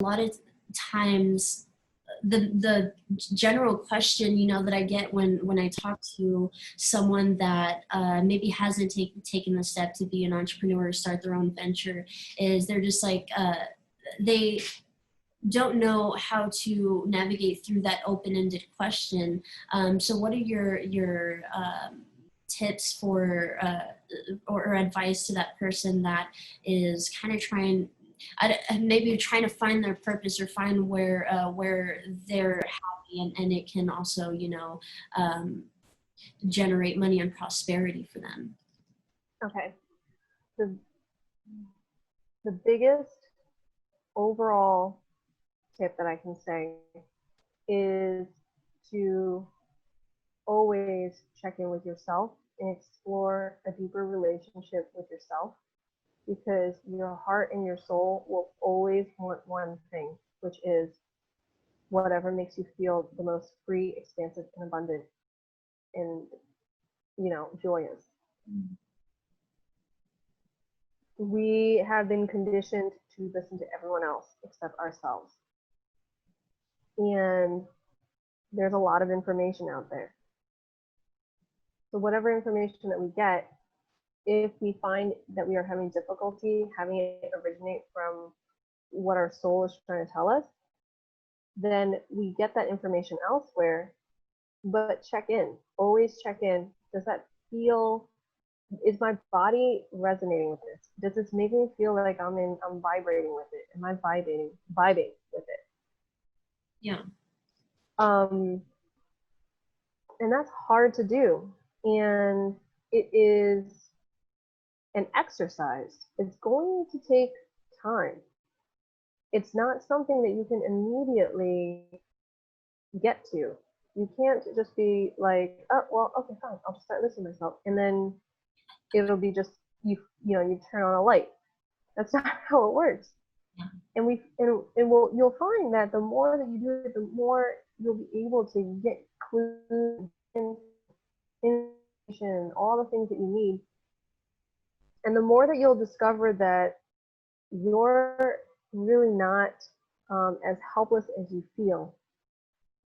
A lot of times the general question, that I get when I talk to someone that maybe hasn't taken the step to be an entrepreneur or start their own venture is they're just like they don't know how to navigate through that open-ended question. So what are your tips for or advice to that person that is kind of maybe trying to find their purpose or find where they're happy, and it can also generate money and prosperity for them? Okay. The biggest overall tip that I can say is to always check in with yourself and explore a deeper relationship with yourself, because your heart and your soul will always want one thing, which is whatever makes you feel the most free, expansive, and abundant, and joyous. Mm-hmm. We have been conditioned to listen to everyone else except ourselves. And there's a lot of information out there. So whatever information that we get, if we find that we are having difficulty having it originate from what our soul is trying to tell us, then we get that information elsewhere. But check in, always check in. Does that feel, is my body resonating with this? Does this make me feel like I'm vibrating with it? Am I vibing with it? Yeah. And that's hard to do. And it is an exercise. It's going to take time. It's not something that you can immediately get to. You can't just be like, oh, well, okay, fine, I'll just start listening to myself. And then it'll be just, you turn on a light. That's not how it works. Yeah. And you'll find that the more that you do it, the more you'll be able to get clues and information, all the things that you need. And the more that you'll discover that you're really not as helpless as you feel,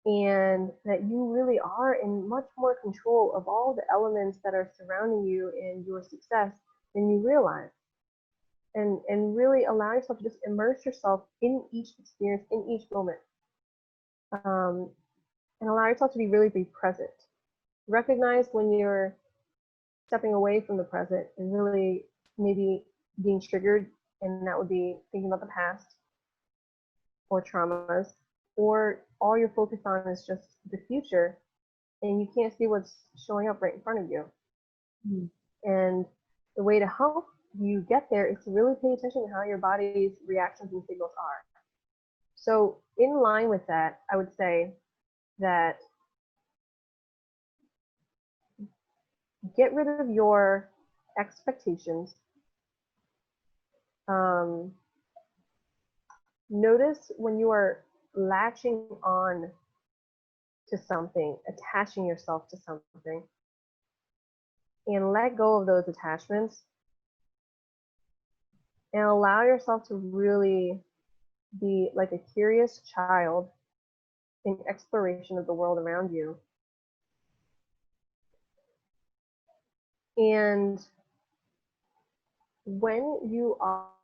and that you really are in much more control of all the elements that are surrounding you and your success than you realize. And really allow yourself to just immerse yourself in each experience, in each moment. And allow yourself to be present. Recognize when you're stepping away from the present and really maybe being triggered, and that would be thinking about the past or traumas, or all you're focused on is just the future, and you can't see what's showing up right in front of you. Mm. And the way to help you get there is to really pay attention to how your body's reactions and signals are. So in line with that, I would say that get rid of your expectations. Notice when you are latching on to something, attaching yourself to something, and let go of those attachments, and allow yourself to really be like a curious child in exploration of the world around you. And when you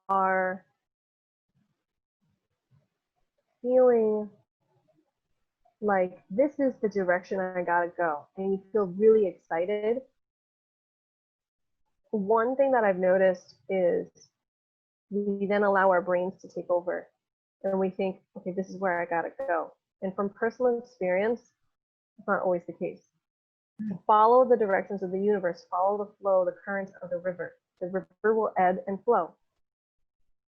are feeling like this is the direction I gotta go, and you feel really excited, one thing that I've noticed is we then allow our brains to take over, and we think, okay, this is where I gotta go. And from personal experience, it's not always the case. To follow the directions of the universe, follow the flow, the currents of the river. The river will ebb and flow.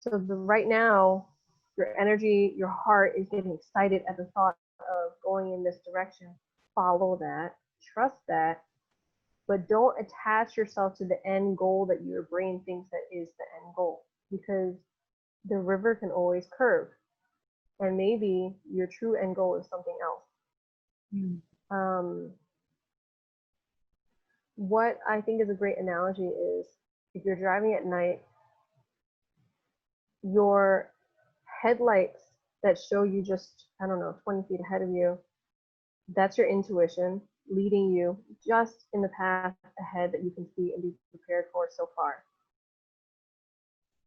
So right now, your energy, your heart is getting excited at the thought of going in this direction. Follow that, trust that, but don't attach yourself to the end goal that your brain thinks that is the end goal, because the river can always curve, and maybe your true end goal is something else. What I think is a great analogy is if you're driving at night, your headlights that show you just, I don't know, 20 feet ahead of you. That's your intuition leading you just in the path ahead that you can see and be prepared for so far.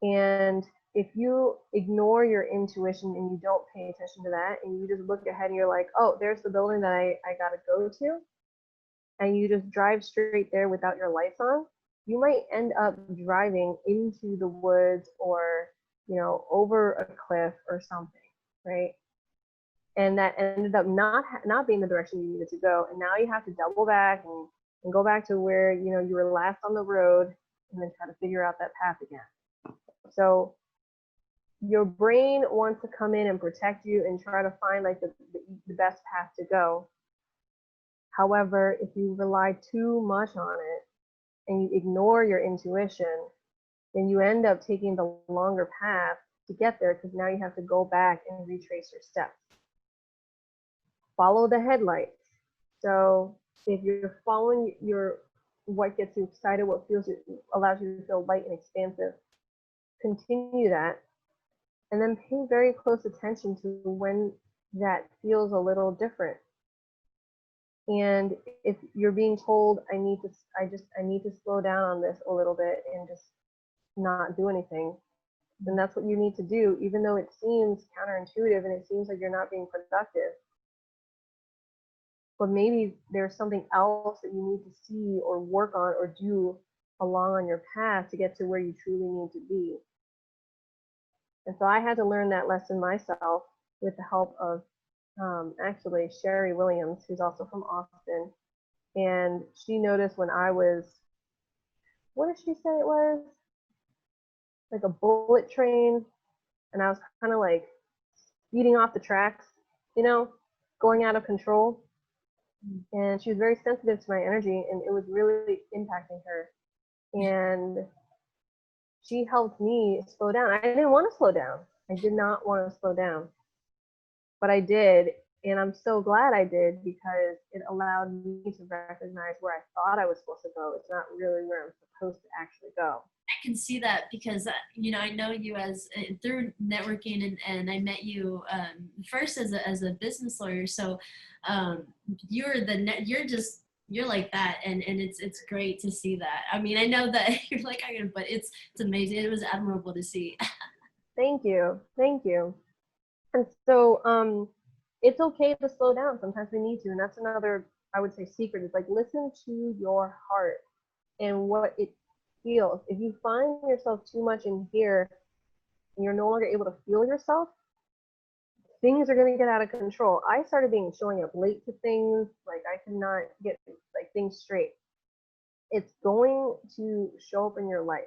And if you ignore your intuition and you don't pay attention to that, and you just look ahead and you're like, oh, there's the building that I got to go to, and you just drive straight there without your lights on, you might end up driving into the woods or, you know, over a cliff or something, right? And that ended up not being the direction you needed to go. And now you have to double back and go back to where, you know, you were last on the road, and then try to figure out that path again. So your brain wants to come in and protect you and try to find like the best path to go. However, if you rely too much on it and you ignore your intuition, then you end up taking the longer path to get there, because now you have to go back and retrace your steps. Follow the headlights. So if you're following what gets you excited, what allows you to feel light and expansive, continue that, and then pay very close attention to when that feels a little different. And if you're being told, I need to slow down on this a little bit and just not do anything, then that's what you need to do, even though it seems counterintuitive and it seems like you're not being productive. But maybe there's something else that you need to see or work on or do along on your path to get to where you truly need to be. And so I had to learn that lesson myself with the help of actually Sherry Williams, who's also from Austin. And she noticed when I was, what did she say it was? Like a bullet train. And I was kind of like speeding off the tracks, you know, going out of control. And she was very sensitive to my energy, and it was really impacting her. And she helped me slow down. I didn't want to slow down. I did not want to slow down, but I did. And I'm so glad I did, because it allowed me to recognize where I thought I was supposed to go. It's not really where I'm supposed to actually go. I can see that because, you know, I know you as through networking, and I met you first as a business lawyer. So you're you're like that, and it's great to see that. I mean, I know that you're like, but it's amazing. It was admirable to see. Thank you. And so it's okay to slow down. Sometimes we need to, and that's another, I would say, secret is like, listen to your heart and what it feels. If you find yourself too much in here and you're no longer able to feel yourself, things are going to get out of control. I started showing up late to things, like I could not get like things straight. It's going to show up in your life.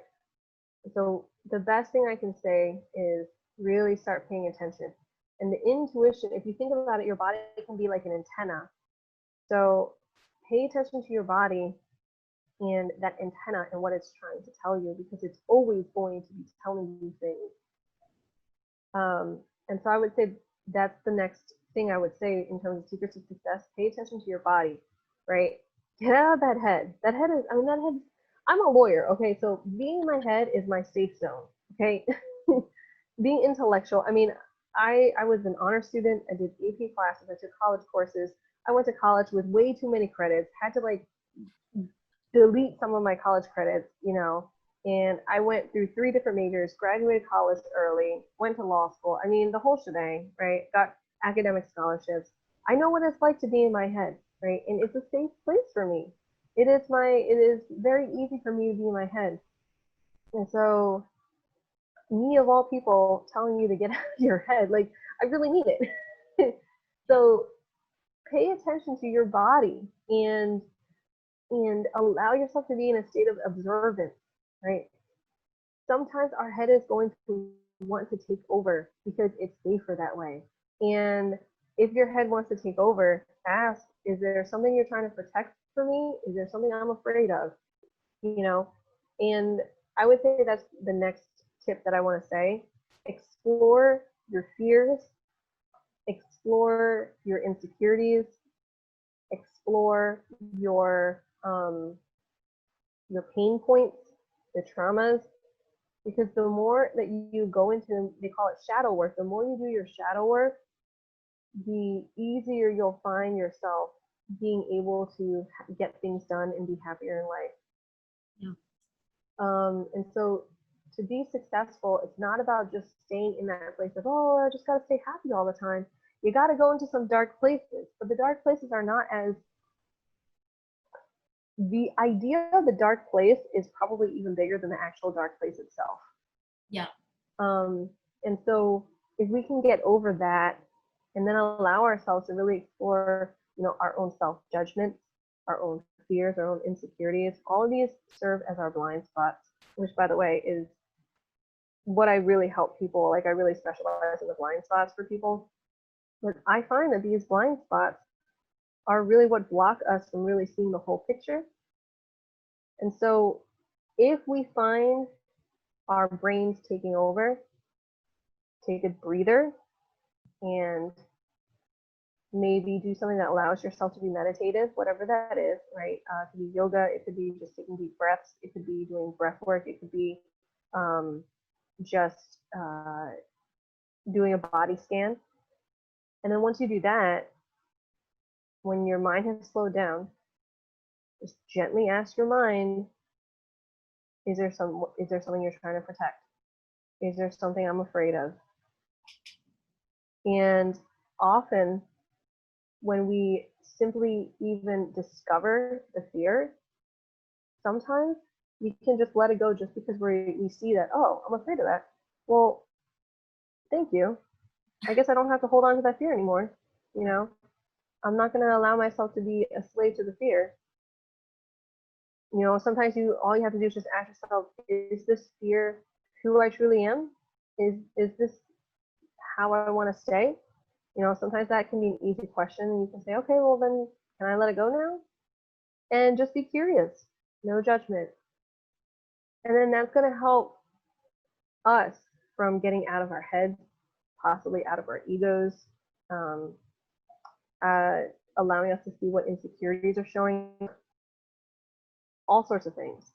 So the best thing I can say is really start paying attention. And the intuition, if you think about it, your body can be like an antenna. So pay attention to your body and that antenna and what it's trying to tell you, because it's always going to be telling you things. And so I would say that's the next thing I would say in terms of secrets of success. Pay attention to your body, right? Get out of that head. That head is, I'm a lawyer, okay? So being in my head is my safe zone, okay? Being intellectual, I was an honor student. I did AP classes. I took college courses. I went to college with way too many credits, had to like delete some of my college credits, you know, and I went through 3 different majors, graduated college early, went to law school. I mean, the whole shebang, right? Got academic scholarships. I know what it's like to be in my head, right? And it's a safe place for me. It is very easy for me to be in my head. And so me of all people telling you to get out of your head, like I really need it. So pay attention to your body and allow yourself to be in a state of observance, right? Sometimes our head is going to want to take over because it's safer that way. And if your head wants to take over, ask, is there something you're trying to protect for me? Is there something I'm afraid of? You know, and I would say that's the next tip that I want to say. Explore your fears, explore your insecurities, explore your pain points, your traumas, Because the more that you go into, they call it shadow work, the more you do your shadow work, the easier you'll find yourself being able to get things done and be happier in life. Yeah. And so to be successful, it's not about just staying in that place of, oh, I just got to stay happy all the time. You got to go into some dark places, but the dark places are not as, the idea of the dark place is probably even bigger than the actual dark place itself. Yeah. And so if we can get over that and then allow ourselves to really explore, you know, our own self-judgments, our own fears, our own insecurities, all of these serve as our blind spots, which, by the way, is what I really help people. Like, I really specialize in the blind spots for people. But I find that these blind spots are really what block us from really seeing the whole picture. And so if we find our brains taking over, take a breather and maybe do something that allows yourself to be meditative, whatever that is, right? It could be yoga, it could be just taking deep breaths, it could be doing breath work, it could be just doing a body scan. And then once you do that, when your mind has slowed down, just gently ask your mind, is there something you're trying to protect? Is there something I'm afraid of? And often when we simply even discover the fear, sometimes we can just let it go just because we see that, oh, I'm afraid of that. Well, thank you. I guess I don't have to hold on to that fear anymore. You know, I'm not going to allow myself to be a slave to the fear. You know, sometimes all you have to do is just ask yourself, is this fear who I truly am? Is this how I want to stay? You know, sometimes that can be an easy question, and you can say, okay, well then, can I let it go now? And just be curious, no judgment. And then that's going to help us from getting out of our heads, possibly out of our egos, um, allowing us to see what insecurities are showing, all sorts of things.